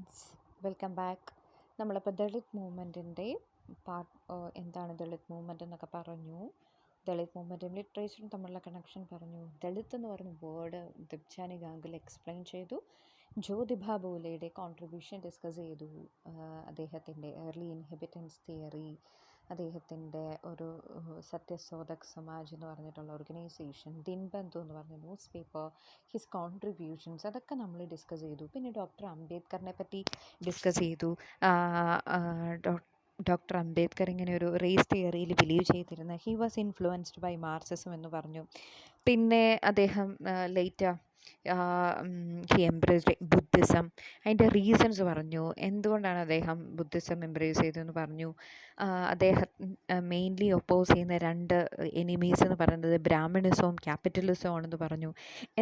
Friends, welcome back. നമ്മളിപ്പോൾ ദളിത് മൂവ്മെൻറ്റിൻ്റെ എന്താണ് Dalit movement എന്നൊക്കെ പറഞ്ഞു. ദളിത് മൂവ്മെൻറ്റും ലിറ്ററേച്ചറും തമ്മിലുള്ള കണക്ഷൻ പറഞ്ഞു. ദളിത് എന്ന് പറഞ്ഞ വേർഡ് ദിബ്ജാനി ഗാംഗുൽ എക്സ്പ്ലെയിൻ ചെയ്തു. ജ്യോതിബ ഫൂലെയുടെ കോൺട്രിബ്യൂഷൻ ഡിസ്കസ് ചെയ്തു. അദ്ദേഹത്തിൻ്റെ ഏർലി ഇൻഹിബിറ്റൻസ് തിയറി, അദ്ദേഹത്തിൻ്റെ ഒരു സത്യശോധക് സമാജ് എന്ന് പറഞ്ഞിട്ടുള്ള ഓർഗനൈസേഷൻ, ദിൻബന്ധു എന്ന് പറഞ്ഞ ന്യൂസ് പേപ്പർ, ഹിസ് കോൺട്രിബ്യൂഷൻസ്, അതൊക്കെ നമ്മൾ ഡിസ്കസ് ചെയ്തു. പിന്നെ ഡോക്ടർ അംബേദ്കറിനെ പറ്റി ഡിസ്കസ് ചെയ്തു. ഡോക്ടർ അംബേദ്കർ ഇങ്ങനെ ഒരു റേസ് തിയറിയിൽ ബിലീവ് ചെയ്തിരുന്ന he was influenced by Marxism എന്ന് പറഞ്ഞു. പിന്നെ അദ്ദേഹം ലേറ്റർ ഹി എംബ്രേസ്ഡ് ബുദ്ധിസം, അതിൻ്റെ റീസൺസ് പറഞ്ഞു. എന്തുകൊണ്ടാണ് അദ്ദേഹം ബുദ്ധിസം എംബ്രേസ് ചെയ്തതെന്ന് പറഞ്ഞു. അദ്ദേഹം മെയിൻലി ഒപ്പോസ് ചെയ്യുന്ന രണ്ട് എനിമീസ് എന്ന് പറയുന്നത് ബ്രാഹ്മണിസവും ക്യാപിറ്റലിസവും ആണെന്ന് പറഞ്ഞു.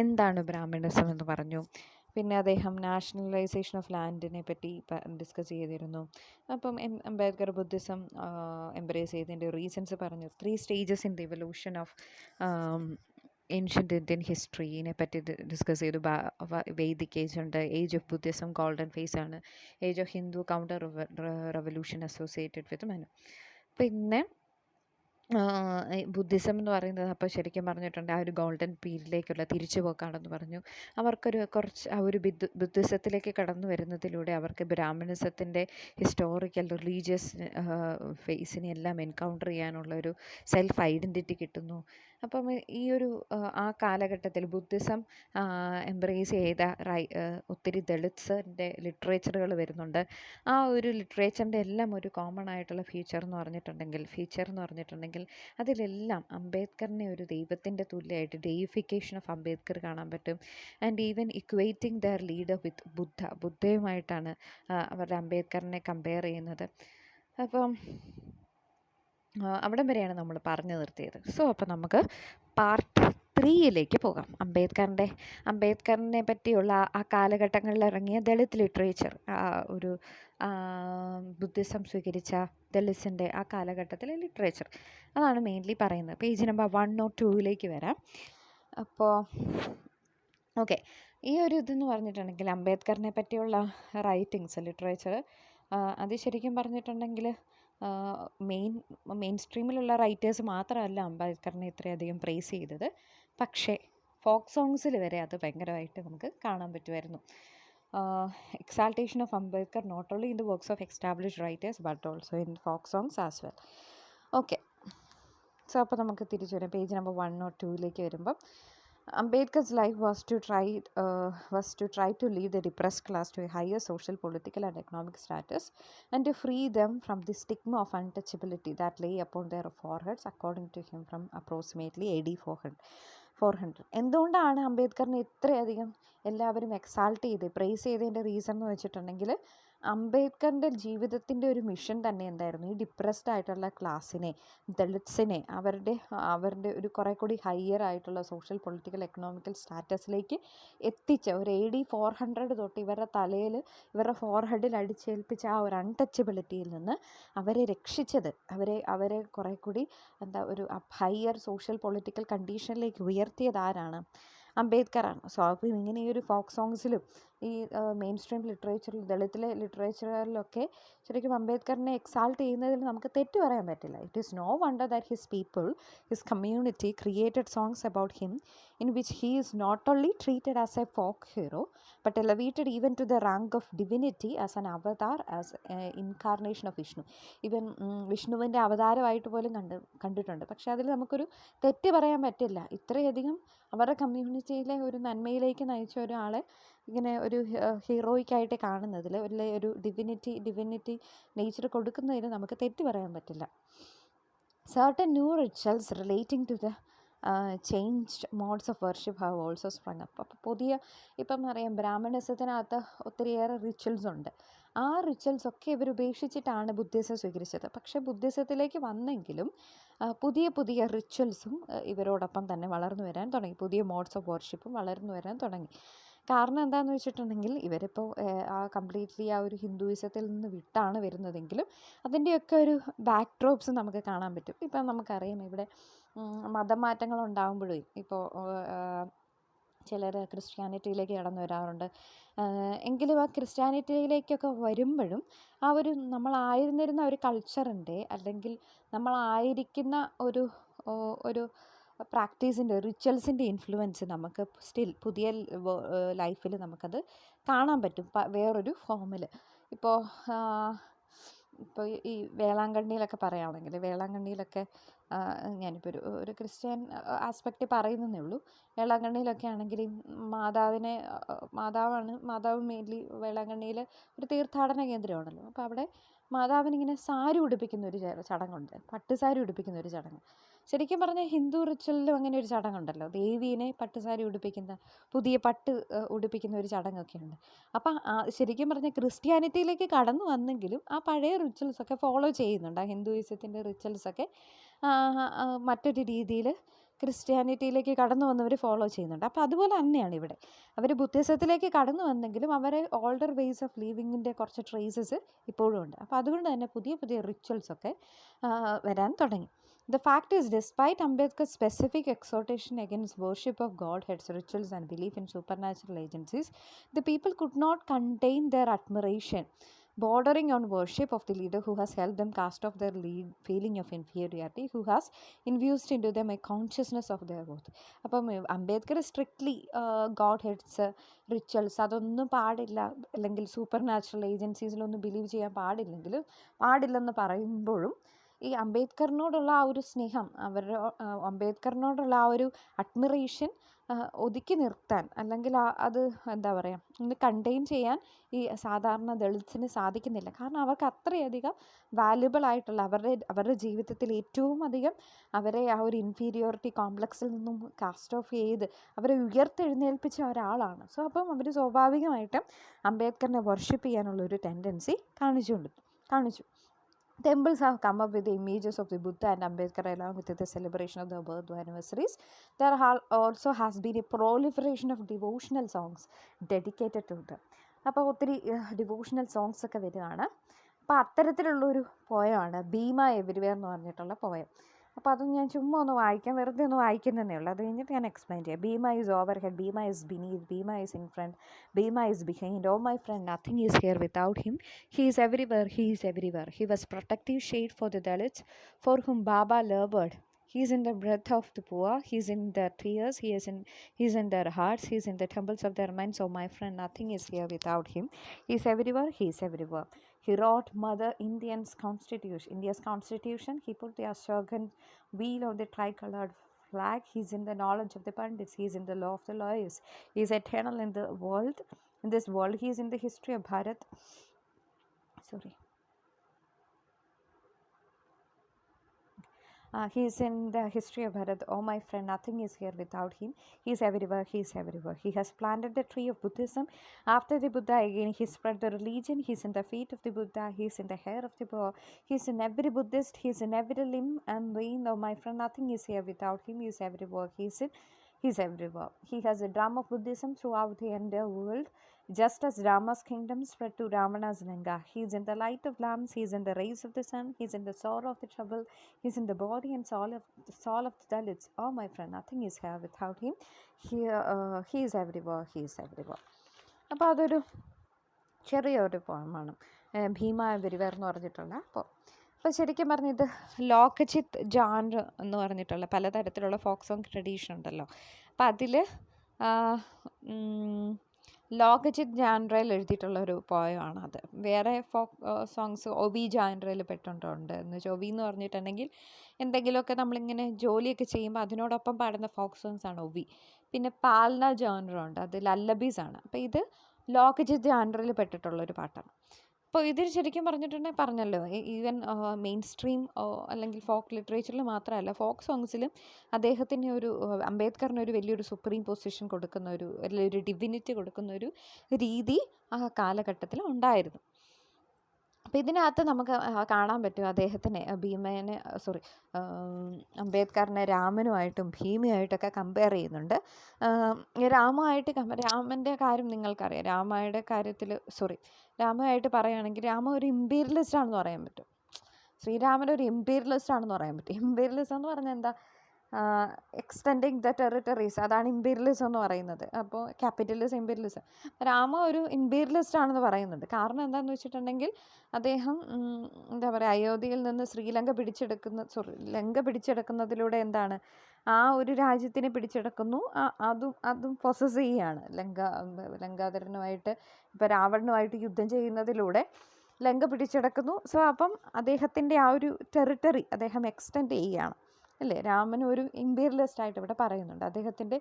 എന്താണ് ബ്രാഹ്മണിസം എന്ന് പറഞ്ഞു. പിന്നെ അദ്ദേഹം നാഷണലൈസേഷൻ ഓഫ് ലാൻഡിനെ പറ്റി ഡിസ്കസ് ചെയ്തിരുന്നു. അപ്പം അംബേദ്കർ ബുദ്ധിസം എംബ്രേസ് ചെയ്തതിൻ്റെ റീസൺസ് പറഞ്ഞു. 3 stages in the evolution of ancient Indian ഹിസ്റ്ററിനെ പറ്റി ഡിസ്കസ് ചെയ്തു. വേദിക് ഏജ് ഉണ്ട്, age of Buddhism golden phase ആണ്, age of Hindu counter revolution associated with men. പിന്നെ ബുദ്ധിസം എന്ന് പറയുന്നത് അപ്പോൾ ശരിക്കും പറഞ്ഞിട്ടുണ്ട് ആ ഒരു ഗോൾഡൻ പീരീഡിലേക്കുള്ള തിരിച്ചുപോക്കാണെന്ന് പറഞ്ഞു. അവർക്കൊരു കുറച്ച് ആ ഒരു ബുദ്ധിസത്തിലേക്ക് കടന്നു വരുന്നതിലൂടെ അവർക്ക് ബ്രാഹ്മണിസത്തിൻ്റെ ഹിസ്റ്റോറിക്കൽ റിലീജിയസ് ഫേസിനെ എല്ലാം എൻകൗണ്ടർ ചെയ്യാനുള്ള ഒരു സെൽഫ് ഐഡൻറ്റിറ്റി കിട്ടുന്നു. അപ്പം ഈ ഒരു ആ കാലഘട്ടത്തിൽ ബുദ്ധിസം എംബ്രേസ് ചെയ്ത ഒത്തിരി ദളിത്സിൻ്റെ ലിറ്ററേച്ചറുകൾ വരുന്നുണ്ട്. ആ ഒരു ലിറ്ററേച്ചറിൻ്റെ എല്ലാം ഒരു കോമൺ ആയിട്ടുള്ള ഫീച്ചർ എന്ന് പറഞ്ഞിട്ടുണ്ടെങ്കിൽ അതിലെല്ലാം അംബേദ്കറിനെ ഒരു ദൈവത്തിൻ്റെ തുല്യമായിട്ട് ഡെയിഫിക്കേഷൻ ഓഫ് അംബേദ്കർ കാണാൻ പറ്റും. And even equating their leader with ബുദ്ധയുമായിട്ടാണ് അവരുടെ അംബേദ്കറിനെ കമ്പയർ ചെയ്യുന്നത്. അപ്പം അവിടം വരെയാണ് നമ്മൾ പറഞ്ഞു നിർത്തിയത്. സോ അപ്പോൾ നമുക്ക് പാർട്ട് 3യിലേക്ക് പോകാം. അംബേദ്കറിനെ പറ്റിയുള്ള ആ കാലഘട്ടങ്ങളിൽ ഇറങ്ങിയ ദളിത് ലിറ്ററേച്ചർ, ഒരു ബുദ്ധിസം സ്വീകരിച്ച ദളിത്സിൻ്റെ ആ കാലഘട്ടത്തിലെ ലിറ്ററേച്ചർ, അതാണ് മെയിൻലി പറയുന്നത്. പേജ് നമ്പർ 1 or 2യിലേക്ക് വരാം. അപ്പോൾ ഓക്കെ, ഈ ഒരു ഇതെന്ന് പറഞ്ഞിട്ടുണ്ടെങ്കിൽ അംബേദ്കറിനെ പറ്റിയുള്ള റൈറ്റിങ്സ് ലിറ്ററേച്ചർ, അത് ശരിക്കും പറഞ്ഞിട്ടുണ്ടെങ്കിൽ മെയിൻ സ്ട്രീമിലുള്ള റൈറ്റേഴ്സ് മാത്രമല്ല അംബേദ്കറിനെ ഇത്രയധികം പ്രൈസ് ചെയ്തത്. പക്ഷേ ഫോക്ക് സോങ്സിൽ വരെ അത് ഭയങ്കരമായിട്ട് നമുക്ക് കാണാൻ പറ്റുമായിരുന്നു. Exaltation of Ambedkar not only in the works of established writers but also in folk songs as well. Okay, so അപ്പോൾ നമുക്ക് തിരിച്ചു വരാം. പേജ് നമ്പർ 1 or 2യിലേക്ക് വരുമ്പം Ambedkar's life was to try to lead the depressed class to a higher social, political and economic status and to free them from the stigma of untouchability that lay upon their foreheads, according to him, from approximately AD 400. എന്തുകൊണ്ടാണ് അംബേദ്കറിനെ ഇത്രയധികം എല്ലാവരും exalt ചെയ്ത് price ചെയ്തതിൻ്റെ reason എന്ന് വെച്ചിട്ടുണ്ടെങ്കിൽ അംബേദ്കറിൻ്റെ ജീവിതത്തിൻ്റെ ഒരു mission തന്നെ എന്തായിരുന്നു, ഈ ഡിപ്രസ്ഡ് ആയിട്ടുള്ള ക്ലാസ്സിനെ, ദളിത്സിനെ അവരുടെ ഒരു കുറേ കൂടി ഹയർ ആയിട്ടുള്ള സോഷ്യൽ, പൊളിറ്റിക്കൽ, എക്കണോമിക്കൽ സ്റ്റാറ്റസിലേക്ക് എത്തിച്ച ഒരു AD 400 തൊട്ട് ഇവരുടെ തലയിൽ, ഇവരുടെ ഫോർഹെഡിൽ അടിച്ചേൽപ്പിച്ച ആ ഒരു അൺടച്ചബിലിറ്റിയിൽ നിന്ന് അവരെ രക്ഷിച്ചത്, അവരെ കുറേ കൂടി ഒരു ഹയർ സോഷ്യൽ പൊളിറ്റിക്കൽ കണ്ടീഷനിലേക്ക് ഉയർത്തിയത് ആരാണ്? അംബേദ്കറാണ്. സോ അപ്പോൾ ഇങ്ങനെ ഈ ഒരു ഫോക്ക് സോങ്സിലും ഈ മെയിൻ സ്ട്രീം ലിറ്ററേച്ചറിൽ, ദളിത്തിലെ ലിറ്ററേച്ചറിലൊക്കെ ശരിക്കും അംബേദ്കറിനെ എക്സാൾട്ട് ചെയ്യുന്നതിൽ നമുക്ക് തെറ്റ് പറയാൻ പറ്റില്ല. It is no wonder that his community created songs about him in which he is not only treated as a folk hero but elevated even to the rank of divinity as an avatar, as incarnation of Vishnu. Even വിഷ്ണുവിൻ്റെ അവതാരമായിട്ട് പോലും കണ്ടിട്ടുണ്ട്. പക്ഷേ അതിൽ നമുക്കൊരു തെറ്റ് പറയാൻ പറ്റില്ല. ഇത്രയധികം അവരുടെ കമ്മ്യൂണിറ്റിയിലെ ഒരു നന്മയിലേക്ക് നയിച്ച ഒരാളെ ഇങ്ങനെ ഒരു ഹീറോയ്ക്കായിട്ട് കാണുന്നതിൽ, ഒരു ഡിവിനിറ്റി നേച്ചർ കൊടുക്കുന്നതിൽ നമുക്ക് തെറ്റ് പറയാൻ പറ്റില്ല. Certain new rituals relating to the changed modes of worship have also sprung up. അപ്പോൾ ഇപ്പം അറിയാം, ബ്രാഹ്മണിസത്തിനകത്ത് ഒത്തിരിയേറെ റിച്വൽസ് ഉണ്ട്. ആ റിച്വൽസ് ഒക്കെ ഇവർ ഉപേക്ഷിച്ചിട്ടാണ് ബുദ്ധിസം സ്വീകരിച്ചത്. പക്ഷേ ബുദ്ധിസത്തിലേക്ക് വന്നെങ്കിലും പുതിയ റിച്വൽസും ഇവരോടൊപ്പം തന്നെ വളർന്നു വരാൻ തുടങ്ങി. പുതിയ മോഡ്സ് ഓഫ് വർഷിപ്പും വളർന്നു വരാൻ തുടങ്ങി. കാരണം എന്താണെന്ന് വെച്ചിട്ടുണ്ടെങ്കിൽ ഇവരിപ്പോൾ കംപ്ലീറ്റ്ലി ആ ഒരു ഹിന്ദുയിസത്തിൽ നിന്ന് വിട്ടാണ് വരുന്നതെങ്കിലും അതിൻ്റെയൊക്കെ ഒരു ബാക്ക് ഡ്രോപ്സ് നമുക്ക് കാണാൻ പറ്റും. ഇപ്പം നമുക്കറിയാം, ഇവിടെ മതമാറ്റങ്ങൾ ഉണ്ടാകുമ്പോഴേ, ഇപ്പോൾ ചിലർ ക്രിസ്ത്യാനിറ്റിയിലേക്ക് കടന്നു വരാറുണ്ട്. എങ്കിലും ആ ക്രിസ്ത്യാനിറ്റിയിലേക്കൊക്കെ വരുമ്പോഴും ആ ഒരു നമ്മളായിരുന്നിരുന്ന ഒരു കൾച്ചറിൻ്റെ അല്ലെങ്കിൽ നമ്മളായിരിക്കുന്ന ഒരു പ്രാക്ടീസിൻ്റെ റിച്വൽസിൻ്റെ ഇൻഫ്ലുവൻസ് നമുക്ക് സ്റ്റിൽ പുതിയ ലൈഫിൽ നമുക്കത് കാണാൻ പറ്റും വേറൊരു ഫോമിൽ. ഇപ്പോൾ ഈ വേളാങ്കണ്ണിയിലൊക്കെ പറയുകയാണെങ്കിൽ വേളാങ്കണ്ണിയിലൊക്കെ ഞാനിപ്പോൾ ഒരു ക്രിസ്ത്യൻ ആസ്പെക്റ്റ് പറയുന്നതേ ഉള്ളൂ. വേളാങ്കണ്ണിയിലൊക്കെ ആണെങ്കിൽ മാതാവ് മെയിൻലി വേളാങ്കണ്ണിയിൽ ഒരു തീർത്ഥാടന കേന്ദ്രമാണല്ലോ. അപ്പോൾ അവിടെ മാതാവിനിങ്ങനെ സാരി ഉടുപ്പിക്കുന്ന ഒരു ചടങ്ങുണ്ട്, പട്ടുസാരി ഉടുപ്പിക്കുന്ന ഒരു ചടങ്ങ്. ശരിക്കും പറഞ്ഞാൽ ഹിന്ദു റിച്വലിലും അങ്ങനെ ഒരു ചടങ്ങുണ്ടല്ലോ, ദേവീനെ പട്ടുസാരി ഉടുപ്പിക്കുന്ന, പുതിയ പട്ട് ഉടുപ്പിക്കുന്ന ഒരു ചടങ്ങൊക്കെ ഉണ്ട്. അപ്പം ശരിക്കും പറഞ്ഞാൽ ക്രിസ്ത്യാനിറ്റിയിലേക്ക് കടന്നു വന്നെങ്കിലും ആ പഴയ റിച്വൽസൊക്കെ ഫോളോ ചെയ്യുന്നുണ്ട്. ആ ഹിന്ദുയിസത്തിൻ്റെ റിച്വൽസൊക്കെ മറ്റൊരു രീതിയിൽ ക്രിസ്ത്യാനിറ്റിയിലേക്ക് കടന്നു വന്നവർ ഫോളോ ചെയ്യുന്നുണ്ട്. അപ്പോൾ അതുപോലെ തന്നെയാണ് ഇവിടെ. അവർ ബുദ്ധിസത്തിലേക്ക് കടന്നു വന്നെങ്കിലും അവരെ ഓൾഡർ വേസ് ഓഫ് ലിവിങ്ങിൻ്റെ കുറച്ച് ട്രേസസ് ഇപ്പോഴും ഉണ്ട്. അപ്പോൾ അതുകൊണ്ട് തന്നെ പുതിയ പുതിയ റിച്വൽസൊക്കെ വരാൻ തുടങ്ങി. The fact is, despite Ambedkar's specific exhortation against worship of godheads, rituals and belief in supernatural agencies, the people could not contain their admiration, bordering on worship of the leader who has helped them cast off their feeling of inferiority, who has infused into them a consciousness of their worth. അപ്പം Ambedkar strictly godheads, rituals അതൊന്നും പാടില്ല, അല്ലെങ്കിൽ super natural ഏജൻസീസിലൊന്നും believe ചെയ്യാൻ പാടില്ലെന്ന് പറയുമ്പോഴും ഈ അംബേദ്കറിനോടുള്ള ആ ഒരു സ്നേഹം, അംബേദ്കറിനോടുള്ള ആ ഒരു അഡ്മിറേഷൻ ഒതുക്കി നിർത്താൻ, അല്ലെങ്കിൽ അത് എന്താ പറയുക, ഒന്ന് കണ്ടെയ്ൻ ചെയ്യാൻ ഈ സാധാരണ ദളിത്സിന് സാധിക്കുന്നില്ല. കാരണം അവർക്ക് അത്രയധികം വാല്യുബിൾ ആയിട്ടുള്ള അവരുടെ ജീവിതത്തിൽ ഏറ്റവും അധികം അവരെ ആ ഒരു ഇൻഫീരിയോറിറ്റി കോംപ്ലക്സിൽ നിന്നും കാസ്റ്റ് ഓഫ് ചെയ്ത് അവരെ ഉയർത്തെഴുന്നേൽപ്പിച്ച ഒരാളാണ്. സോ അപ്പം അവർ സ്വാഭാവികമായിട്ടും അംബേദ്കറിനെ വർഷിപ്പ് ചെയ്യാനുള്ളൊരു ടെൻഡൻസി കാണിച്ചു. Temples have come up with the images of the Buddha and Ambedkar along with the celebration of their birth anniversaries. There also has been a proliferation of devotional songs dedicated to them. അപ്പോൾ ഒത്തിരി devotional songs ഒക്കെ വരികയാണ്. അപ്പോൾ അത്തരത്തിലുള്ളൊരു പോയമാണ് Bhima everywhere എന്ന് പറഞ്ഞിട്ടുള്ള poem. അപ്പോൾ അത് ഞാൻ ചുമ്മാ ഒന്ന് വായിക്കാം, വെറുതെ ഒന്ന് വായിക്കുന്നതേ ഉള്ളൂ. അത് കഴിഞ്ഞിട്ട് ഞാൻ എക്സ്പ്ലെയിൻ ചെയ്യാം. Bhima is overhead, Bhima is beneath, Bhima is in front, Bhima is behind. Oh my friend, nothing is here without him. He is everywhere, he is everywhere. He was protective shade for the Dalits, for whom Baba labored. He is in the breath of the poor, he is in their tears, he is in their hearts, he is in the temples of their minds. Oh my friend, nothing is here without him. He is everywhere, he is everywhere. He wrote Mother India's constitution. He put the Ashokan wheel on the tricolored flag. He is in the knowledge of the Pandits, he is in the law of the lawyers. He is eternal in this world. He is in the history of Bharat. He is in the history of Bharat. Oh my friend, nothing is here without him. He is everywhere, he is everywhere. He has planted the tree of Buddhism. After the Buddha, again he spread the religion. He is in the feet of the Buddha, he is in the hair of the Buddha, he is in every Buddhist, he is in every limb and vein. Oh my friend, nothing is here without him. He is everywhere, he is everywhere. He has a drum of Buddhism throughout the entire world. Just as Rama's kingdom spread to Ravana's Lanka, he is in the light of lamps, he is in the rays of the sun, he is in the sorrow of the trouble, he is in the body and soul of the Dalits. Oh my friend, nothing is here without him. He is everywhere, he is everywhere. അപ്പോൾ അതൊരു ചെറിയൊരു പോയമാണ് Bhima everywhere എന്ന് പറഞ്ഞിട്ടുള്ള അപ്പോൾ ശരിക്കും പറഞ്ഞാൽ ഇത് ലോക്കചിത്ത് ജാൻർ എന്ന് പറഞ്ഞിട്ടുള്ള പലതരത്തിലുള്ള ഫോക്ക് സോങ് ട്രഡീഷൻ ഉണ്ടല്ലോ. അപ്പോൾ അതിൽ ലോക്കചിത്ത് ജാൻറയിൽ എഴുതിയിട്ടുള്ള ഒരു പോയമാണ് അത്. വേറെ ഫോക്ക് സോങ്സ് ഒവി ജാൻറയിൽ പെട്ടിട്ടുണ്ട്. എന്ന് വെച്ചാൽ ഒവി എന്ന് പറഞ്ഞിട്ടുണ്ടെങ്കിൽ എന്തെങ്കിലുമൊക്കെ നമ്മളിങ്ങനെ ജോലിയൊക്കെ ചെയ്യുമ്പോൾ അതിനോടൊപ്പം പാടുന്ന ഫോക്ക് സോങ്സ് ആണ് ഒവി. പിന്നെ പാൽന ജാൻറുണ്ട്, അത് ലല്ലബീസാണ്. അപ്പോൾ ഇത് ലോക്കചിത്ത് ജാൻറയിൽ പെട്ടിട്ടുള്ളൊരു പാട്ടാണ്. അപ്പോൾ ഇതിൽ ശരിക്കും പറഞ്ഞല്ലോ, ഈവൻ മെയിൻ സ്ട്രീം അല്ലെങ്കിൽ ഫോക്ക് ലിറ്ററേച്ചറിൽ മാത്രമല്ല, ഫോക്ക് സോങ്സിലും അദ്ദേഹത്തിന് അംബേദ്കറിന് ഒരു വലിയൊരു സുപ്രീം പൊസിഷൻ കൊടുക്കുന്ന അല്ലെങ്കിൽ ഒരു ഡിവിനിറ്റി കൊടുക്കുന്ന ഒരു രീതി ആ കാലഘട്ടത്തിൽ ഉണ്ടായിരുന്നു. അപ്പോൾ ഇതിനകത്ത് നമുക്ക് കാണാൻ പറ്റും അദ്ദേഹത്തിനെ അംബേദ്കറിനെ രാമനുമായിട്ടും ഭീമയായിട്ടൊക്കെ കമ്പയർ ചെയ്യുന്നുണ്ട്. രാമൻ്റെ കാര്യം നിങ്ങൾക്കറിയാം. രാമനായിട്ട് പറയുകയാണെങ്കിൽ രാമ ഒരു ഇമ്പീരിയലിസ്റ്റ് ആണെന്ന് പറയാൻ പറ്റും. ശ്രീരാമൻ ഒരു ഇമ്പീരിയലിസ്റ്റ് ആണെന്ന് പറയാൻ പറ്റും. ഇമ്പീരിയലിസം എന്ന് പറഞ്ഞാൽ എന്താ, എക്സ്റ്റെൻഡിങ് ദ ടെറിട്ടറീസ്, അതാണ് ഇമ്പീരിയലിസം എന്ന് പറയുന്നത്. അപ്പോൾ ക്യാപിറ്റലിസം, ഇമ്പീരിയലിസം. രാമ ഒരു ഇമ്പീരിയലിസ്റ്റ് ആണെന്ന് പറയുന്നുണ്ട്. കാരണം എന്താണെന്ന് വെച്ചിട്ടുണ്ടെങ്കിൽ അദ്ദേഹം എന്താ പറയുക, അയോധ്യയിൽ നിന്ന് ലങ്ക പിടിച്ചെടുക്കുന്നതിലൂടെ എന്താണ്, ആ ഒരു രാജ്യത്തിനെ പിടിച്ചെടുക്കുന്നു, അതും പൊസസ് ചെയ്യുകയാണ്. ലങ്കാധരനുമായിട്ട് ഇപ്പോൾ രാവണനുമായിട്ട് യുദ്ധം ചെയ്യുന്നതിലൂടെ ലങ്ക പിടിച്ചെടുക്കുന്നു. സോ അപ്പം അദ്ദേഹത്തിൻ്റെ ആ ഒരു ടെറിട്ടറി അദ്ദേഹം എക്സ്റ്റെൻഡ് ചെയ്യുകയാണ് അല്ലേ. രാമൻ ഒരു ഇമ്പീരിയലിസ്റ്റ് ആയിട്ട് ഇവിടെ പറയുന്നുണ്ട്. അദ്ദേഹത്തിൻ്റെ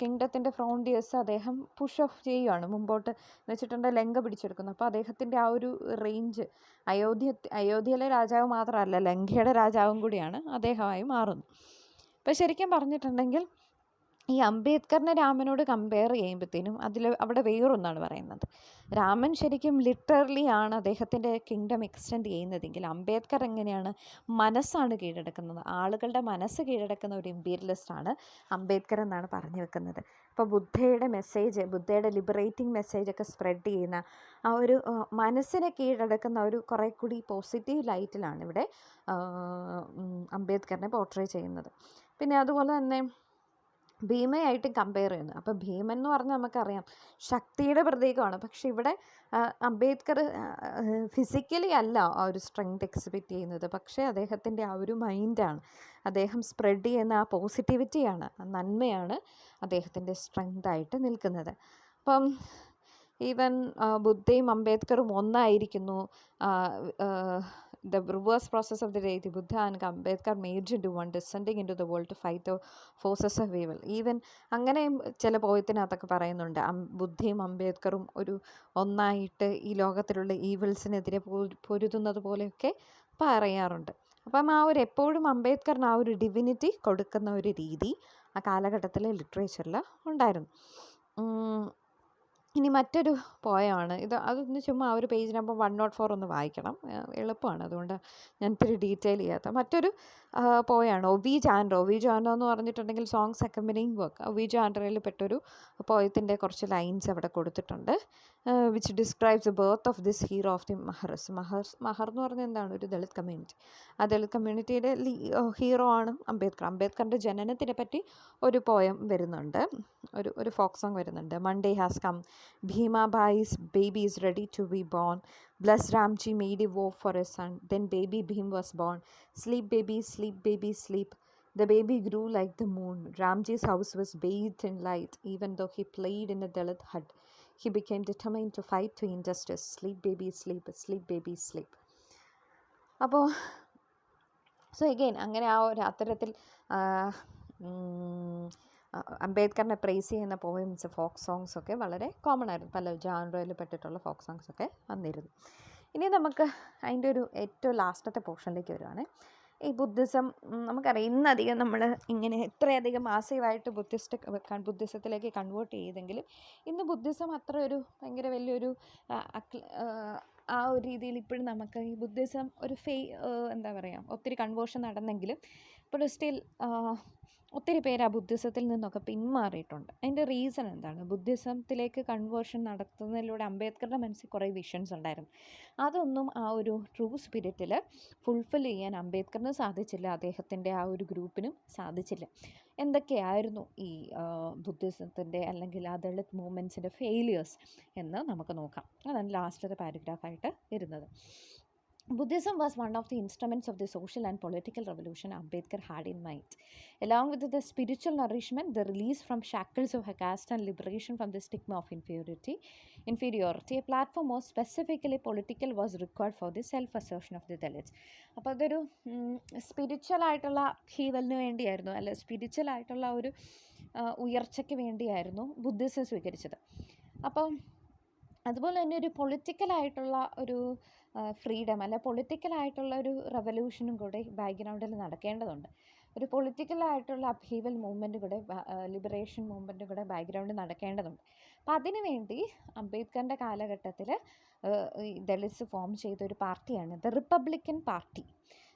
കിങ്ഡത്തിൻ്റെ ഫ്രോണ്ടിയേഴ്സ് അദ്ദേഹം പുഷ് ഓഫ് ചെയ്യുകയാണ് മുമ്പോട്ട് എന്ന് വെച്ചിട്ടുണ്ടെങ്കിൽ ലങ്ക പിടിച്ചെടുക്കുന്നു. അപ്പോൾ അദ്ദേഹത്തിൻ്റെ ആ ഒരു റേഞ്ച് അയോധ്യയിലെ രാജാവ് മാത്രമല്ല, ലങ്കയുടെ രാജാവും കൂടിയാണ് അദ്ദേഹമായി മാറുന്നു. അപ്പോൾ ശരിക്കും പറഞ്ഞിട്ടുണ്ടെങ്കിൽ ഈ അംബേദ്കറിനെ രാമനോട് കമ്പയർ ചെയ്യുമ്പോഴത്തേനും അവിടെ വേറൊന്നാണ് പറയുന്നത്. രാമൻ ശരിക്കും ലിറ്ററലി ആണ് അദ്ദേഹത്തിൻ്റെ കിങ്ഡം എക്സ്റ്റെൻഡ് ചെയ്യുന്നതെങ്കിൽ അംബേദ്കർ എങ്ങനെയാണ് മനസ്സാണ് കീഴടക്കുന്നത്, ആളുകളുടെ മനസ്സ് കീഴടക്കുന്ന ഒരു ഇമ്പീരിയലിസ്റ്റാണ് അംബേദ്കർ എന്നാണ് പറഞ്ഞു വെക്കുന്നത്. ഇപ്പോൾ ബുദ്ധയുടെ ലിബറേറ്റിംഗ് മെസ്സേജൊക്കെ സ്പ്രെഡ് ചെയ്യുന്ന ആ ഒരു മനസ്സിനെ കീഴടക്കുന്ന ഒരു കുറേ കൂടി പോസിറ്റീവ് ലൈറ്റിലാണ് ഇവിടെ അംബേദ്കറിനെ പോർട്രേ ചെയ്യുന്നത്. പിന്നെ അതുപോലെ തന്നെ ഭീമയായിട്ട് കമ്പയർ ചെയ്യുന്നു. അപ്പോൾ ഭീമൻ എന്ന് പറഞ്ഞാൽ നമുക്കറിയാം ശക്തിയുടെ പ്രതീകമാണ്. പക്ഷെ ഇവിടെ അംബേദ്കർ ഫിസിക്കലി അല്ല ആ ഒരു സ്ട്രെങ്ത് എക്സിബിറ്റ് ചെയ്യുന്നത്, പക്ഷേ അദ്ദേഹത്തിൻ്റെ ആ ഒരു മൈൻഡാണ്, അദ്ദേഹം സ്പ്രെഡ് ചെയ്യുന്ന ആ പോസിറ്റിവിറ്റിയാണ്, ആ നന്മയാണ് അദ്ദേഹത്തിൻ്റെ സ്ട്രെങ്തായിട്ട് നിൽക്കുന്നത്. അപ്പം even ബുദ്ധയും അംബേദ്കറും ഒന്നായിരിക്കുന്നു. The reverse process of the deity, Buddha and Ambedkar merged into one, descending into the world to fight the forces of evil. Even അങ്ങനെ ചില പോയത്തിനകത്തൊക്കെ പറയുന്നുണ്ട്, ബുദ്ധയും അംബേദ്കറും ഒന്നായിട്ട് ഈ ലോകത്തിലുള്ള ഈവിൾസിനെതിരെ പൊരുതുന്നത് പോലെയൊക്കെ പറയാറുണ്ട്. അപ്പം എപ്പോഴും അംബേദ്കറിന് ആ ഒരു ഡിവിനിറ്റി കൊടുക്കുന്ന ഒരു രീതി ആ കാലഘട്ടത്തിലെ ലിറ്ററേച്ചറിൽ ഉണ്ടായിരുന്നു. ഇനി മറ്റൊരു പോയമാണ് അതൊന്ന് ചുമ്മാ ഒരു പേജ് നമ്പർ 104 ഒന്ന് വായിക്കണം, എളുപ്പമാണ്, അതുകൊണ്ട് ഞാൻ ഇത്തിരി ഡീറ്റെയിൽ ചെയ്യാത്ത. മറ്റൊരു പോയാണ് ഒ വി ജാൻഡ്രോ എന്ന് പറഞ്ഞിട്ടുണ്ടെങ്കിൽ സോങ്സ് അക്കമ്പനിങ് വർക്ക്. ഒ വി ജാൻഡ്രോയിൽ പെട്ടൊരു പോയത്തിൻ്റെ കുറച്ച് ലൈൻസ് അവിടെ കൊടുത്തിട്ടുണ്ട്. Which describes the birth of this hero of the Mahar എന്ന് പറഞ്ഞാൽ എന്താണ്, ഒരു ദളിത് കമ്മ്യൂണിറ്റി. ആ ദളിത് കമ്മ്യൂണിറ്റിയുടെ ഹീറോ ആണ് അംബേദ്കറിൻ്റെ ജനനത്തിനെ പറ്റി ഒരു പോയം വരുന്നുണ്ട്, ഒരു ഫോക്ക് സോങ് വരുന്നുണ്ട്. Monday has come, Bhima Bai's baby is ready to be born. Blessed Ramji made a vow for his son. Then baby Bhim was born. Sleep baby, sleep baby, sleep. The baby grew like the moon. Ramji's house was bathed in light. Even though he played in a Dalit hut, he became determined to fight to injustice. Sleep baby, sleep. Sleep baby, sleep. അപ്പോൾ again അങ്ങനെ ആ ഒരു അത്തരത്തിൽ അംബേദ്കറിനെ price ചെയ്യുന്ന poems, folk songs ഒക്കെ വളരെ common ആയിരുന്നു. പല ജാൻറയിൽ പെട്ടിട്ടുള്ള ഫോക്ക് സോങ്സ് ഒക്കെ വന്നിരുന്നു. ഇനി നമുക്ക് അതിൻ്റെ ഒരു ഏറ്റവും ലാസ്റ്റത്തെ പോർഷനിലേക്ക് വരുവാണ്. ഈ ബുദ്ധിസം നമുക്കറിയാം, ഇന്നധികം നമ്മൾ ഇങ്ങനെ എത്രയധികം മാസീവായിട്ട് ബുദ്ധിസത്തിലേക്ക് കൺവേർട്ട് ചെയ്തെങ്കിലും ഇന്ന് ബുദ്ധിസം അത്ര ഒരു ഭയങ്കര വലിയൊരു ആ ഒരു രീതിയിൽ ഇപ്പോഴും നമുക്ക് ഈ ബുദ്ധിസം ഒരു എന്താ പറയുക, ഒത്തിരി കൺവേർഷൻ നടന്നെങ്കിലും ഇപ്പോൾ സ്റ്റിൽ ഒത്തിരി പേര് ആ ബുദ്ധിസത്തിൽ നിന്നൊക്കെ പിന്മാറിയിട്ടുണ്ട്. അതിൻ്റെ റീസൺ എന്താണ്? ബുദ്ധിസത്തിലേക്ക് കൺവേർഷൻ നടത്തുന്നതിലൂടെ അംബേദ്കറുടെ മനസ്സിൽ കുറേ വിഷൻസ് ഉണ്ടായിരുന്നു. അതൊന്നും ആ ഒരു ട്രൂ സ്പിരിറ്റിൽ ഫുൾഫിൽ ചെയ്യാൻ അംബേദ്കറിന് സാധിച്ചില്ല, അദ്ദേഹത്തിൻ്റെ ആ ഒരു ഗ്രൂപ്പിനും സാധിച്ചില്ല. എന്തൊക്കെയായിരുന്നു ഈ ബുദ്ധിസത്തിൻ്റെ അല്ലെങ്കിൽ ആ ദളിത് മൂവ്മെൻറ്റ്സിൻ്റെ ഫെയിലിയേഴ്സ് എന്ന് നമുക്ക് നോക്കാം. അതാണ് ലാസ്റ്റത്തെ പാരഗ്രാഫായിട്ട് വരുന്നത്. Buddhism was one of the instruments of the social and political revolution Ambedkar had in mind. Along with the spiritual nourishment, the release from shackles of caste and liberation from the stigma of inferiority, a platform more specifically political was required for the self-assertion of the Dalits. അപ്പോൾ അതൊരു spiritual ആയിട്ടുള്ള ഹീവലിന് വേണ്ടിയായിരുന്നു, അല്ല spiritual ആയിട്ടുള്ള ഒരു ഉയർച്ചയ്ക്ക് വേണ്ടിയായിരുന്നു Buddhism സ്വീകരിച്ചത്. അപ്പം അതുപോലെ തന്നെ ഒരു പൊളിറ്റിക്കലായിട്ടുള്ള ഒരു ഫ്രീഡം അല്ല പൊളിറ്റിക്കലായിട്ടുള്ള ഒരു റെവല്യൂഷനും കൂടെ ബാക്ക്ഗ്രൗണ്ടിൽ നടക്കേണ്ടതുണ്ട്. ഒരു പൊളിറ്റിക്കലായിട്ടുള്ള അപ്ഹീവൽ മൂവ്മെൻറ്റ് കൂടെ ലിബറേഷൻ മൂവ്മെൻറ്റ് കൂടെ ബാക്ക്ഗ്രൗണ്ടിൽ നടക്കേണ്ടതുണ്ട്. അപ്പം അതിനു വേണ്ടി അംബേദ്കറിൻ്റെ കാലഘട്ടത്തിൽ ദളിത്സ് ഫോം ചെയ്ത ഒരു പാർട്ടിയാണ് the Republican party.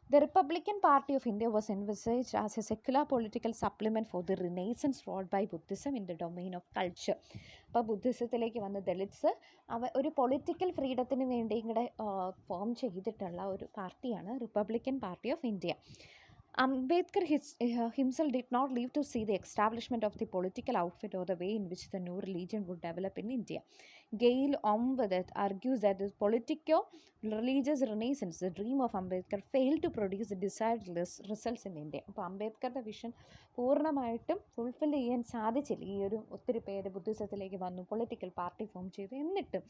The Republican Party of India was envisaged as a secular political supplement for the renaissance wrought by Buddhism in the domain of culture. അപ്പോൾ ബുദ്ധിസത്തിലേക്ക് വന്ന ദളിത്സ് ഒരു പൊളിറ്റിക്കൽ ഫ്രീഡത്തിന് വേണ്ടി കൂടെ ഫോം ചെയ്തിട്ടുള്ള ഒരു പാർട്ടിയാണ് Republican party of India. Ambedkar himself did not live to see the establishment of the political outfit or the way in which the new religion would develop in India. Gail Omvedet argues that the politico-religious renaissance, the dream of Ambedkar, failed to produce the desired results in India. അപ്പോൾ അംബേദ്കറുടെ vision പൂർണ്ണമായിട്ടും fulfil ചെയ്യാൻ സാധിച്ചില്ല. ഈ ഒരു ഒത്തിരി പേര് ബുദ്ധിസത്തിലേക്ക് വന്നു, പൊളിറ്റിക്കൽ പാർട്ടി ഫോം ചെയ്തു, എന്നിട്ടും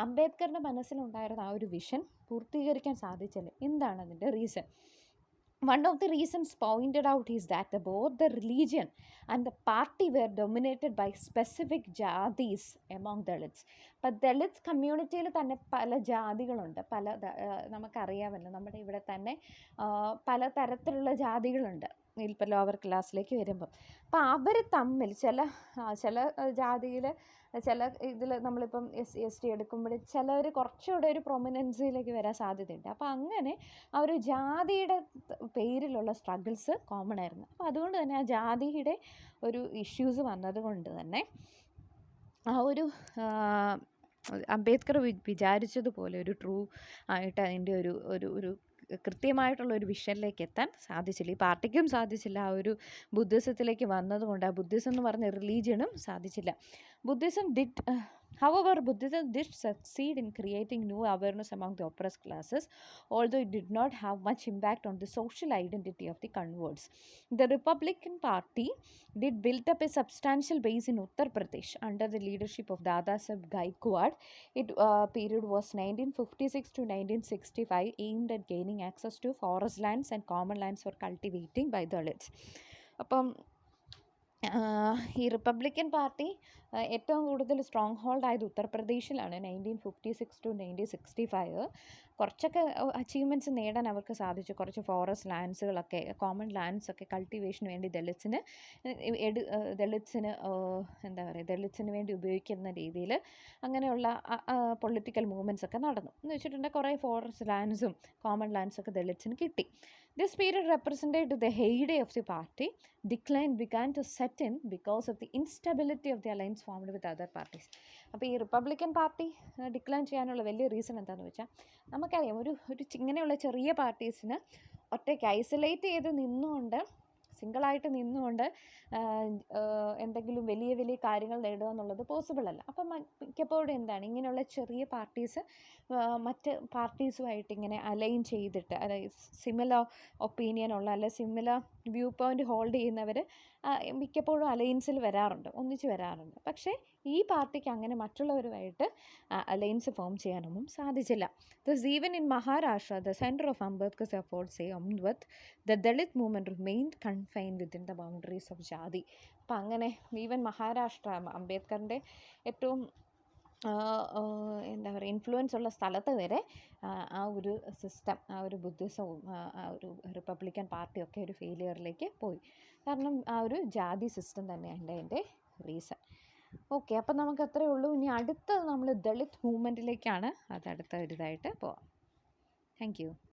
അംബേദ്കറുടെ മനസ്സിലുണ്ടായിരുന്ന ആ ഒരു വിഷൻ പൂർത്തീകരിക്കാൻ സാധിച്ചില്ല. എന്താണ് അതിൻ്റെ reason? One of the reasons pointed out is that both the religion and the party were dominated by specific jadis among Dalits. അപ്പം ദളിത് കമ്മ്യൂണിറ്റിയിൽ തന്നെ പല ജാതികളുണ്ട്, നമുക്കറിയാമല്ലോ, നമ്മുടെ ഇവിടെ തന്നെ പല തരത്തിലുള്ള ജാതികളുണ്ട്. ഇപ്പോൾ ലോവർ ക്ലാസ്സിലേക്ക് വരുമ്പോൾ അപ്പോൾ അവർ തമ്മിൽ ചില ജാതിയിൽ ചില ഇതിൽ നമ്മളിപ്പം SC എടുക്കുമ്പോൾ ചിലവർ കുറച്ചുകൂടെ ഒരു പ്രൊമിനൻസിയിലേക്ക് വരാൻ സാധ്യതയുണ്ട്. അപ്പോൾ അങ്ങനെ ആ ഒരു ജാതിയുടെ പേരിലുള്ള സ്ട്രഗിൾസ് കോമൺ ആയിരുന്നു. അപ്പോൾ അതുകൊണ്ട് തന്നെ ആ ജാതിയുടെ ഒരു ഇഷ്യൂസ് വന്നതുകൊണ്ട് തന്നെ ആ ഒരു അംബേദ്കർ വിചാരിച്ചതുപോലെ ഒരു ട്രൂ ആയിട്ട് അതിൻ്റെ ഒരു കൃത്യമായിട്ടുള്ള ഒരു വിഷനിലേക്ക് എത്താൻ സാധിച്ചില്ല. ഈ പാർട്ടിക്കും സാധിച്ചില്ല. ആ ഒരു ബുദ്ധിസത്തിലേക്ക് വന്നതുകൊണ്ട് ആ ബുദ്ധിസം എന്ന് പറഞ്ഞ റിലീജിയനും സാധിച്ചില്ല. However, Buddhism did succeed in creating new awareness among the oppressed classes, although it did not have much impact on the social identity of the converts. The Republican Party did build up a substantial base in Uttar Pradesh under the leadership of Dadasaheb Gaikwad. Its period was 1956 to 1965, aimed at gaining access to forest lands and common lands for cultivating by Dalits. അപ്പം ഈ Republican party ഏറ്റവും കൂടുതൽ strong hold ആയത് ഉത്തർപ്രദേശിലാണ് 1956 to 1965. കുറച്ചൊക്കെ achievements നേടാൻ അവർക്ക് സാധിച്ചു. കുറച്ച് ഫോറസ്റ്റ് ലാൻഡ്സുകളൊക്കെ, കോമൺ ലാൻഡ്സൊക്കെ കൾട്ടിവേഷന് വേണ്ടി ദളിത്സിന് ദളിത്സിന് വേണ്ടി ഉപയോഗിക്കുന്ന രീതിയിൽ അങ്ങനെയുള്ള പൊളിറ്റിക്കൽ മൂവ്മെൻറ്റ്സ് ഒക്കെ നടന്നു. എന്ന് വെച്ചിട്ടുണ്ടെങ്കിൽ കുറേ ഫോറസ്റ്റ് ലാൻഡ്സും കോമൺ ലാൻഡ്സൊക്കെ ദളിത്സിന് കിട്ടി. This period represented the heyday of the party. Decline began to set in because of the instability of the alliance formed with other parties. അപ്പോൾ ഈ റിപ്പബ്ലിക്കൻ പാർട്ടി ഡിക്ലൈൻ ചെയ്യാനുള്ള വലിയ റീസൺ എന്താണെന്ന് വെച്ചാൽ നമുക്കറിയാം, ഒരു ഇങ്ങനെയുള്ള ചെറിയ പാർട്ടീസിന് ഒറ്റയ്ക്ക് ഐസൊലേറ്റ് ചെയ്ത് നിന്നുകൊണ്ട്, സിംഗിളായിട്ട് നിന്നുകൊണ്ട് എന്തെങ്കിലും വലിയ വലിയ കാര്യങ്ങൾ നേടുക എന്നുള്ളത് പോസിബിൾ അല്ല. അപ്പം മിക്കപ്പോഴും എന്താണ്, ഇങ്ങനെയുള്ള ചെറിയ പാർട്ടീസ് മറ്റ് പാർട്ടീസുമായിട്ട് ഇങ്ങനെ അലൈൻ ചെയ്തിട്ട്, അതായത് സിമിലർ ഒപ്പീനിയൻ ഉള്ള അല്ലെ സിമിലർ വ്യൂ പോയിൻ്റ് ഹോൾഡ് ചെയ്യുന്നവർ മിക്കപ്പോഴും അലയൻസിൽ ഒന്നിച്ച് വരാറുണ്ട്. പക്ഷേ ഈ പാർട്ടിക്ക് അങ്ങനെ മറ്റുള്ളവരുമായിട്ട് അലയൻസ് ഫോം ചെയ്യാനൊന്നും സാധിച്ചില്ല. Thus, even in Maharashtra, the center of Ambedkar's efforts, say Amdvat, the Dalit movement remained confined within the boundaries of Jadi. അപ്പം അങ്ങനെ ഈവൻ മഹാരാഷ്ട്ര, അംബേദ്കറിൻ്റെ ഏറ്റവും ഇൻഫ്ലുവൻസ് ഉള്ള സ്ഥലത്ത് വരെ ആ ഒരു സിസ്റ്റം, ആ ഒരു ബുദ്ധിസവും ആ ഒരു റിപ്പബ്ലിക്കൻ പാർട്ടിയൊക്കെ ഒരു ഫെയിലിയറിലേക്ക് പോയി. കാരണം ആ ഒരു ജാതി സിസ്റ്റം തന്നെയാണ് അതിൻ്റെ റീസൺ. ഓക്കെ, അപ്പം നമുക്ക് അത്രയേ ഉള്ളൂ. ഇനി അടുത്ത നമ്മൾ ദളിത് മൂവ്മെൻറ്റിലേക്കാണ്, അത് അടുത്ത ഒരിതായിട്ട് പോവാം. Thank you.